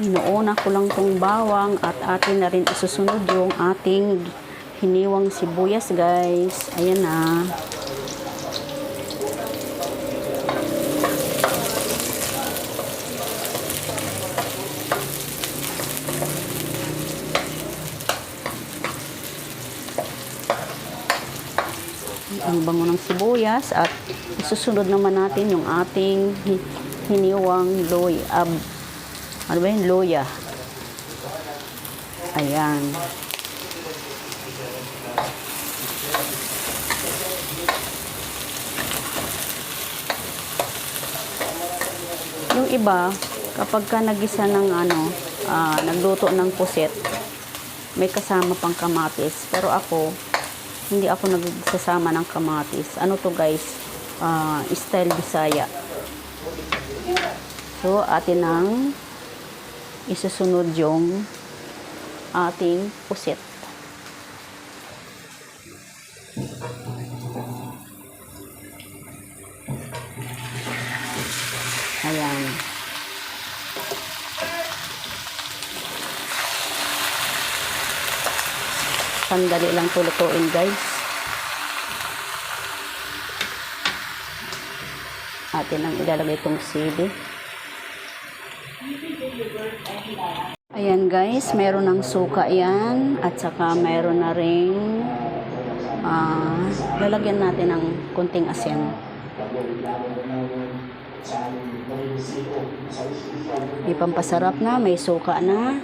Inuuna ko lang tong bawang at atin na rin isusunod yung ating hiniwang sibuyas, guys. Ayan na. Ang bango ng sibuyas at isusunod naman natin yung ating hiniwang loya. Ano ba yun? Loya. Ayan. Yung iba, kapag ka nagisa ng nagluto ng pusit, may kasama pang kamatis. Pero ako, hindi ako nagsasama ng kamatis. Ano to guys? Style Bisaya. So, atin ang isusunod yung ating pusit. Ayan. Sandali lang tulutuin guys. Atin ang ilalagay itong sili. Ayan guys, meron ng suka yan. At saka meron na ring lalagyan natin ng kunting asin. Ipampasarap na, may suka na.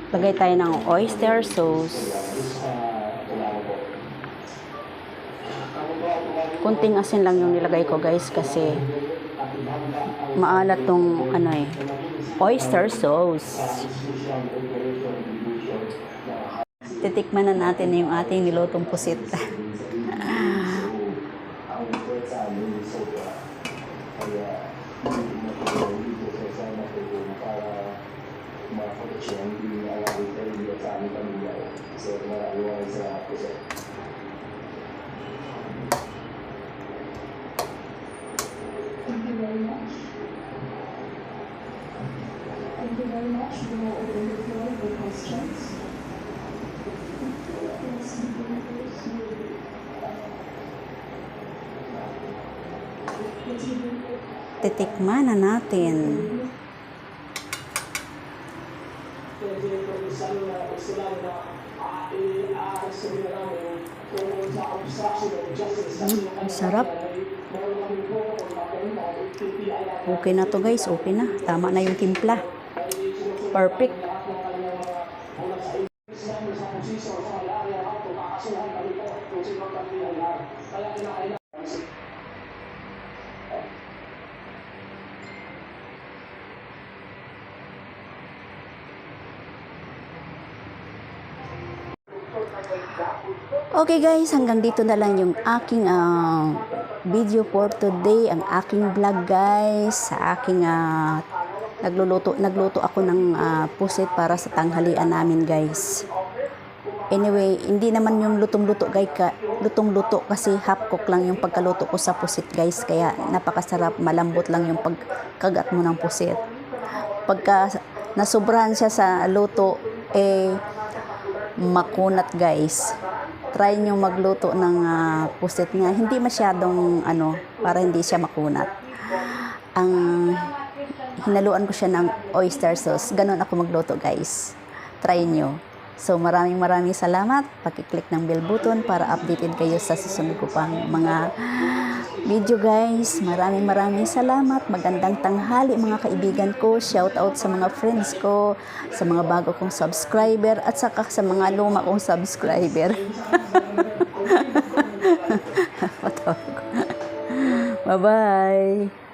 Lagay tayo ng oyster sauce. Kunting asin lang yung nilagay ko guys kasi maalat tong oyster sauce. Titikman na natin yung ating nilutong pusit. Thank you very much. We will open the floor for questions. Titikman na natin. Sarap. Okay na to guys, okay na. Tama na yung timpla. Perfect. Okay guys, hanggang dito na lang yung aking video for today, ang aking vlog guys, sa aking nagluto ako ng pusit para sa tanghalian namin guys. Anyway, hindi naman yung lutong-luto guys, lutong-luto kasi half cook lang yung pagkaluto ko sa pusit guys, kaya napakasarap, malambot lang yung pagkagat mo ng pusit. Pagka nasubrahan siya sa luto, makunat guys. Try nyo magluto ng pusit nga. Hindi masyadong para hindi siya makunat. Ang hinaluan ko siya ng oyster sauce. Ganon ako magluto guys. Try nyo. So maraming salamat. Paki-click ng bell button para updated kayo sa susunod ko pang mga video guys. Maraming salamat. Magandang tanghali mga kaibigan ko. Shout out sa mga friends ko, sa mga bago kong subscriber at saka sa mga luma kong subscriber. Bye bye.